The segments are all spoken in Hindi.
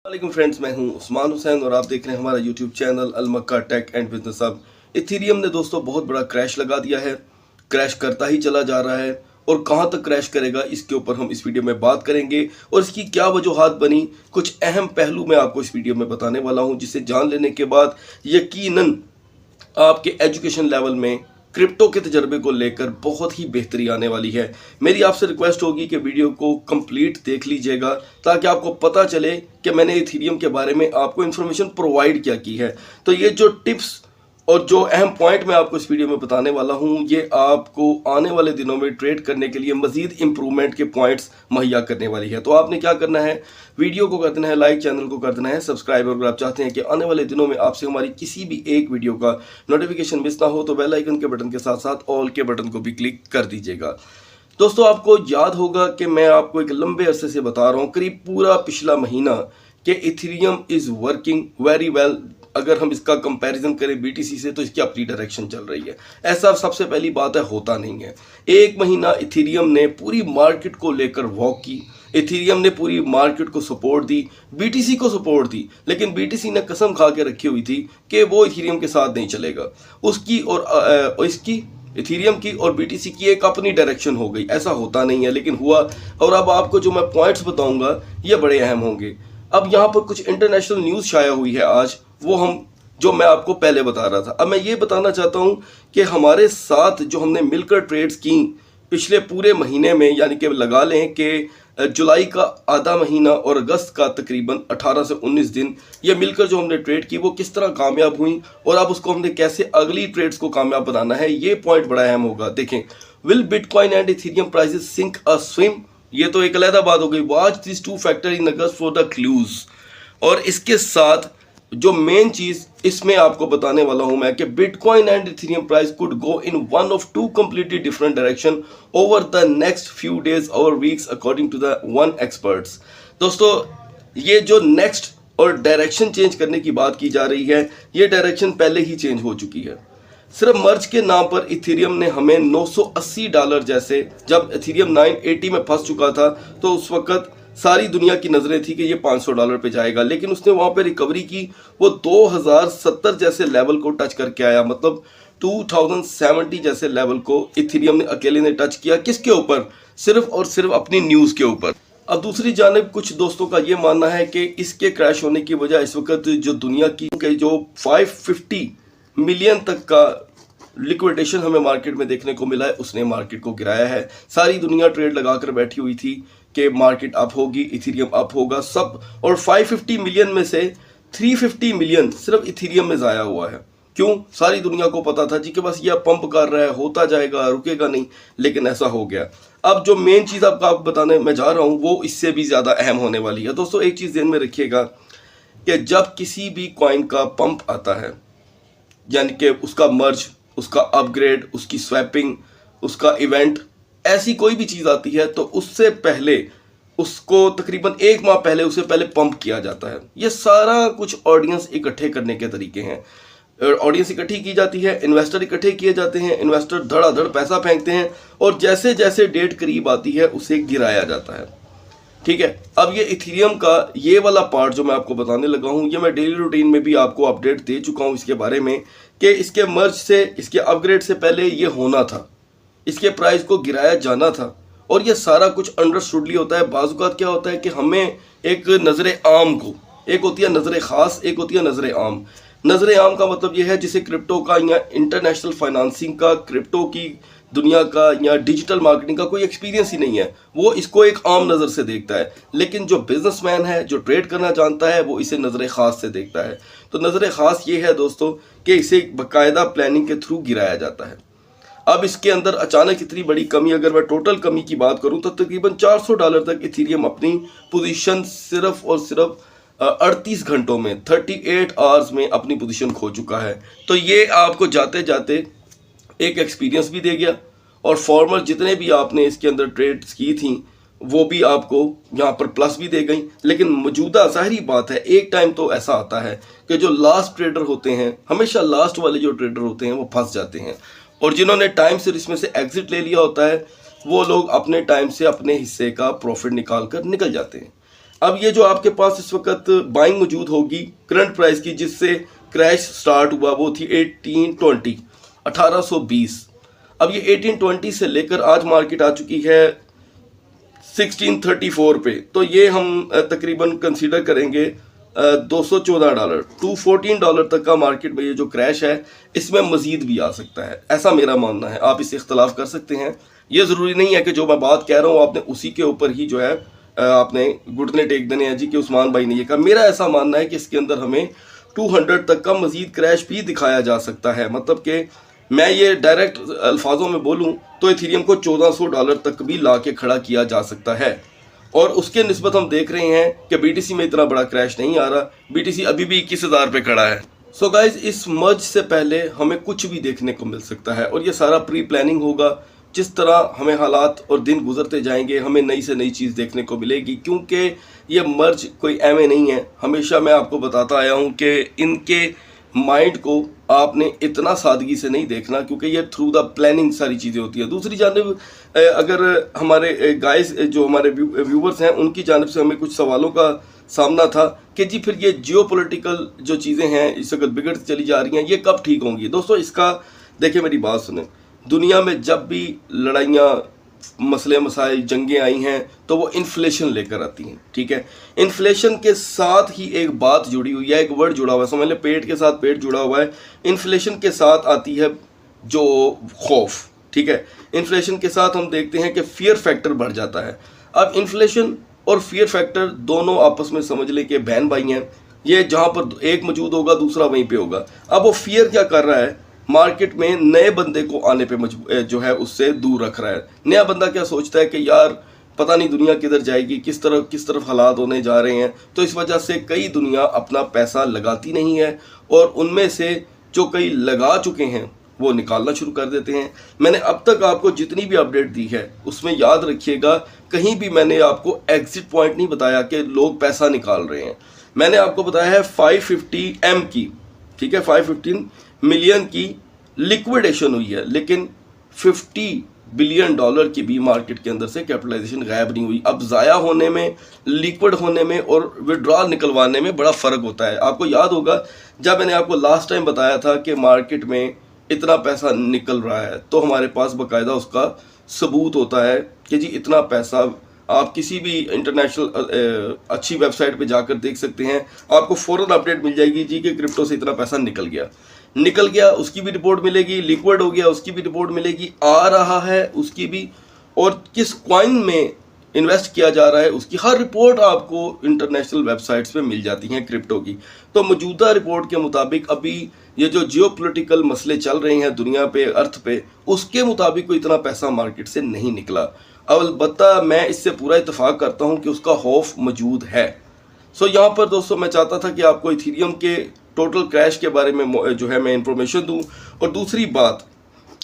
वालेकुम फ्रेंड्स, मैं हूं उस्मान हुसैन और आप देख रहे हैं हमारा YouTube channel Al Makka tech and business hub. Ethereum ने दोस्तों बहुत बड़ा क्रैश लगा दिया है, क्रैश करता ही चला जा रहा है और कहां तक क्रैश करेगा इसके ऊपर हम इस वीडियो में बात करेंगे और इसकी क्या वजूहात बनी, कुछ अहम पहलू मैं आपको इस वीडियो में बताने वाला हूं जिसे जान लेने के बाद यकीनन आपके एजुकेशन लेवल में क्रिप्टो के तजर्बे को लेकर बहुत ही बेहतरी आने वाली है। मेरी आपसे रिक्वेस्ट होगी कि वीडियो को कंप्लीट देख लीजिएगा ताकि आपको पता चले कि मैंने इथेरियम के बारे में आपको इन्फॉर्मेशन प्रोवाइड क्या की है। तो ये जो टिप्स और जो अहम पॉइंट मैं आपको इस वीडियो में बताने वाला हूं, ये आपको आने वाले दिनों में ट्रेड करने के लिए मजीद इंप्रूवमेंट के पॉइंट्स मुहैया करने वाली है। तो आपने क्या करना है, वीडियो को कर देना है लाइक, चैनल को कर देना है सब्सक्राइब। और अगर आप चाहते हैं कि आने वाले दिनों में आपसे हमारी किसी भी एक वीडियो का नोटिफिकेशन मिस ना हो तो बेल आइकन के बटन के साथ साथ ऑल के बटन को भी क्लिक कर दीजिएगा। दोस्तों, आपको याद होगा कि मैं आपको एक लंबे अरसे से बता रहा हूँ, करीब पूरा पिछला महीना, कि Ethereum is working very well. अगर हम इसका कंपैरिजन करें बीटीसी से तो इसकी अपनी डायरेक्शन चल रही है। ऐसा सबसे पहली बात है, होता नहीं है। एक महीना इथेरियम ने पूरी मार्केट को लेकर वॉक की, इथेरियम ने पूरी मार्केट को सपोर्ट दी, बीटीसी को सपोर्ट दी, लेकिन बीटीसी ने कसम खा के रखी हुई थी कि वो इथेरियम के साथ नहीं चलेगा। उसकी और इसकी इथेरियम की और बीटीसी की एक अपनी डायरेक्शन हो गई। ऐसा होता नहीं है लेकिन हुआ। और अब आपको जो मैं पॉइंट्स बताऊंगा ये बड़े अहम होंगे। अब यहाँ पर कुछ इंटरनेशनल न्यूज़ शाया हुई है आज, वो जो मैं आपको पहले बता रहा था। अब मैं ये बताना चाहता हूँ कि हमारे साथ जो हमने मिलकर ट्रेड्स की पिछले पूरे महीने में, यानी कि लगा लें कि जुलाई का आधा महीना और अगस्त का तकरीबन 18 से 19 दिन, ये मिलकर जो हमने ट्रेड की वो किस तरह कामयाब हुई और अब उसको हमने कैसे अगली ट्रेड्स को कामयाब बनाना है, ये पॉइंट बड़ा अहम होगा। देखें, will Bitcoin and Ethereum prices sink or swim, ये तो एक अलग बात हो गई। Watch this two factor in August for the clues. और इसके साथ जो मेन चीज इसमें आपको बताने वाला हूं मैं कि bitcoin and Ethereum price could go in one of two completely different direction over the next few days और weeks according to the one experts. दोस्तों, ये जो नेक्स्ट और डायरेक्शन चेंज करने की बात की जा रही है, ये डायरेक्शन पहले ही चेंज हो चुकी है। सिर्फ मर्ज के नाम पर इथेरियम ने हमें $980 जैसे, जब इथेरियम 980 में फंस चुका था तो उस वक्त सारी दुनिया की नज़रें थी कि ये $500 पे जाएगा, लेकिन उसने वहाँ पे रिकवरी की। वो 2070 जैसे लेवल को टच करके आया, मतलब 2070 जैसे लेवल को इथेरियम ने अकेले ने टच किया। किसके ऊपर? सिर्फ और सिर्फ अपनी न्यूज़ के ऊपर। अब दूसरी जानिब कुछ दोस्तों का ये मानना है कि इसके क्रैश होने की वजह इस वक्त जो दुनिया की जो 550 मिलियन तक का लिक्विडेशन हमें मार्केट में देखने को मिला है, उसने मार्केट को गिराया है। सारी दुनिया ट्रेड लगाकर बैठी हुई थी कि मार्केट अप होगी, इथेरियम अप होगा सब, और 550 मिलियन में से 350 मिलियन सिर्फ इथेरियम में ज़ाया हुआ है। क्यों? सारी दुनिया को पता था जी कि बस ये पंप कर रहा है, होता जाएगा, रुकेगा नहीं, लेकिन ऐसा हो गया। अब जो मेन चीज़ आपको बताने मैं जा रहा हूँ वो इससे भी ज़्यादा अहम होने वाली है। दोस्तों, एक चीज़ ध्यान में रखिएगा कि जब किसी भी कॉइन का पंप आता है, यानी कि उसका मर्ज, उसका अपग्रेड, उसकी स्वैपिंग, उसका इवेंट, ऐसी कोई भी चीज़ आती है तो उससे पहले उसको तकरीबन एक माह पहले उसे पहले पंप किया जाता है। ये सारा कुछ ऑडियंस इकट्ठे करने के तरीके हैं। ऑडियंस इकट्ठी की जाती है, इन्वेस्टर इकट्ठे किए जाते हैं, इन्वेस्टर धड़ाधड़ पैसा फेंकते हैं और जैसे जैसे डेट करीब आती है उसे गिराया जाता है। ठीक है, अब ये इथेरियम का ये वाला पार्ट जो मैं आपको बताने लगा हूँ, ये मैं डेली रूटीन में भी आपको अपडेट दे चुका हूँ इसके बारे में कि इसके मर्ज से, इसके अपग्रेड से पहले ये होना था, इसके प्राइस को गिराया जाना था। और ये सारा कुछ अंडरस्टूडली होता है। बाज़-औक़ात क्या होता है कि हमें एक नज़र आम को, एक होती है नज़र ख़ास, एक होती है नज़र आम। नज़र आम का मतलब ये है जिसे क्रिप्टो का या इंटरनेशनल फाइनेंसिंग का, क्रिप्टो की दुनिया का या डिजिटल मार्केटिंग का कोई एक्सपीरियंस ही नहीं है, वो इसको एक आम नज़र से देखता है। लेकिन जो बिजनेसमैन है, जो ट्रेड करना जानता है, वो इसे नज़र ख़ास से देखता है। तो नज़र ख़ास ये है दोस्तों कि इसे बाकायदा प्लानिंग के थ्रू गिराया जाता है। अब इसके अंदर अचानक इतनी बड़ी कमी, अगर मैं टोटल कमी की बात करूं तो तकरीबन $400 तक इथेरियम अपनी पोजीशन सिर्फ और सिर्फ 38 घंटों में, 38 आवर्स में अपनी पोजीशन खो चुका है। तो ये आपको जाते जाते एक एक्सपीरियंस भी दे गया और फॉर्मर जितने भी आपने इसके अंदर ट्रेड्स की थी वो भी आपको यहाँ पर प्लस भी दे गई। लेकिन मौजूदा ज़ाहिरी बात है, एक टाइम तो ऐसा आता है कि जो लास्ट ट्रेडर होते हैं, हमेशा लास्ट वाले जो ट्रेडर होते हैं वो फंस जाते हैं, और जिन्होंने टाइम से इसमें से एग्जिट ले लिया होता है वो लोग अपने टाइम से अपने हिस्से का प्रॉफिट निकाल कर निकल जाते हैं। अब ये जो आपके पास इस वक्त बाइंग मौजूद होगी करंट प्राइस की, जिससे क्रैश स्टार्ट हुआ, वो थी 1820। अब ये 1820 से लेकर आज मार्केट आ चुकी है 1634 पे, तो ये हम तकरीबन कंसीडर करेंगे $214, $214 तक का मार्केट में ये जो क्रैश है, इसमें मजीद भी आ सकता है, ऐसा मेरा मानना है। आप इससे इख्तलाफ कर सकते हैं, ये ज़रूरी नहीं है कि जो मैं बात कह रहा हूँ आपने उसी के ऊपर ही जो है आपने घुटने टेक देने हैं जी कि उस्मान भाई ने ये कहा। मेरा ऐसा मानना है कि इसके अंदर हमें 200 तक का मजीद क्रैश भी दिखाया जा सकता है। मतलब कि मैं ये डायरेक्ट अल्फाजों में बोलूं तो इथेरियम को $1400 तक भी ला के खड़ा किया जा सकता है, और उसके निस्बत हम देख रहे हैं कि बीटीसी में इतना बड़ा क्रैश नहीं आ रहा, बीटीसी अभी भी 21,000 पे खड़ा है। सो गाइज, इस मर्ज से पहले हमें कुछ भी देखने को मिल सकता है, और ये सारा प्री प्लानिंग होगा। जिस तरह हमें हालात और दिन गुजरते जाएंगे, हमें नई से नई चीज़ देखने को मिलेगी, क्योंकि ये मर्ज कोई एम नहीं है। हमेशा मैं आपको बताता आया हूँ कि इनके माइंड को आपने इतना सादगी से नहीं देखना, क्योंकि ये थ्रू द प्लानिंग सारी चीज़ें होती हैं। दूसरी जानब अगर हमारे गाइस जो हमारे व्यूवर्स हैं, उनकी जानब से हमें कुछ सवालों का सामना था कि जी फिर ये जियोपॉलिटिकल जो चीज़ें हैं इस वक्त बिगड़ती चली जा रही हैं, ये कब ठीक होंगी। दोस्तों, इसका देखिए, मेरी बात सुने, दुनिया में जब भी लड़ाइयाँ, मसले मसाइल, जंगें आई हैं तो वो इन्फ्लेशन लेकर आती हैं, ठीक है। इन्फ्लेशन के साथ ही एक बात जुड़ी हुई है, एक वर्ड जुड़ा हुआ है, समझ लें पेट के साथ पेट जुड़ा हुआ है। इन्फ्लेशन के साथ आती है जो खौफ, ठीक है। इन्फ्लेशन के साथ हम देखते हैं कि फियर फैक्टर बढ़ जाता है। अब इन्फ्लेशन और फियर फैक्टर दोनों आपस में समझ लें कि बहन भाई हैं, ये जहाँ पर एक मौजूद होगा दूसरा वहीं पे होगा। अब वो फियर क्या कर रहा है, मार्केट में नए बंदे को आने पे जो है उससे दूर रख रहा है। नया बंदा क्या सोचता है कि यार पता नहीं दुनिया किधर जाएगी, किस तरफ हालात होने जा रहे हैं, तो इस वजह से कई दुनिया अपना पैसा लगाती नहीं है, और उनमें से जो कई लगा चुके हैं वो निकालना शुरू कर देते हैं। मैंने अब तक आपको जितनी भी अपडेट दी है उसमें याद रखिएगा, कहीं भी मैंने आपको एग्जिट पॉइंट नहीं बताया कि लोग पैसा निकाल रहे हैं। मैंने आपको बताया है 550M की, ठीक है, 515 मिलियन की लिक्विडेशन हुई है, लेकिन $50 बिलियन की भी मार्केट के अंदर से कैपिटलाइजेशन गायब नहीं हुई। अब ज़ाया होने में, लिक्विड होने में और विड्रॉल निकलवाने में बड़ा फ़र्क होता है। आपको याद होगा जब मैंने आपको लास्ट टाइम बताया था कि मार्केट में इतना पैसा निकल रहा है, तो हमारे पास बाकायदा उसका सबूत होता है कि जी इतना पैसा, आप किसी भी इंटरनेशनल अच्छी वेबसाइट पे जाकर देख सकते हैं, आपको फ़ौरन अपडेट मिल जाएगी जी कि क्रिप्टो से इतना पैसा निकल गया, उसकी भी रिपोर्ट मिलेगी, लिक्विड हो गया उसकी भी रिपोर्ट मिलेगी, आ रहा है उसकी भी, और किस कॉइन में इन्वेस्ट किया जा रहा है उसकी हर रिपोर्ट आपको इंटरनेशनल वेबसाइट्स पे मिल जाती हैं क्रिप्टो की। तो मौजूदा रिपोर्ट के मुताबिक अभी ये जो जियोपॉलिटिकल मसले चल रहे हैं दुनिया पे, अर्थ पे, उसके मुताबिक कोई इतना पैसा मार्केट से नहीं निकला। अलबत्ता मैं इससे पूरा इत्तेफाक करता हूँ कि उसका खौफ मौजूद है। सो यहाँ पर दोस्तों मैं चाहता था कि आपको इथेरियम के टोटल क्रैश के बारे में जो है मैं इंफॉर्मेशन दूँ, और दूसरी बात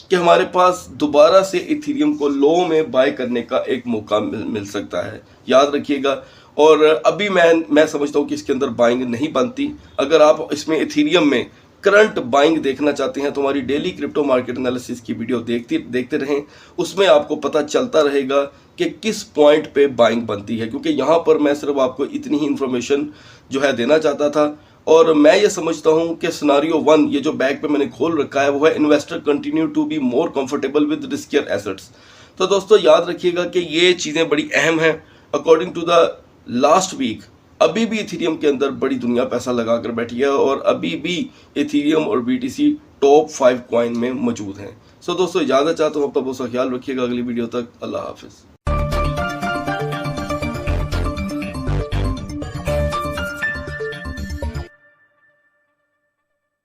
कि हमारे पास दोबारा से इथेरियम को लो में बाय करने का एक मौका मिल सकता है, याद रखिएगा। और अभी मैं समझता हूँ कि इसके अंदर बाइंग नहीं बनती। अगर आप इसमें इथेरियम में करंट बाइंग देखना चाहते हैं तो हमारी डेली क्रिप्टो मार्केट एनालिसिस की वीडियो देखते रहें, उसमें आपको पता चलता रहेगा कि किस पॉइंट पे बाइंग बनती है, क्योंकि यहाँ पर मैं सिर्फ आपको इतनी ही इंफॉर्मेशन जो है देना चाहता था। और मैं ये समझता हूँ कि सिनारियो 1 ये जो बैग पे मैंने खोल रखा है वो है investor continue to be more comfortable with riskier assets. तो दोस्तों याद रखिएगा कि ये चीज़ें बड़ी अहम हैं। According to the last week अभी भी इथेरियम के अंदर बड़ी दुनिया पैसा लगा कर बैठी है, और अभी भी इथेरियम और BTC टॉप 5 कॉइन में मौजूद हैं। सो दोस्तों इजाज़त चाहता हूँ, अपना बहुत सा ख्याल रखिएगा। अगली वीडियो तक अल्लाह हाफिज़।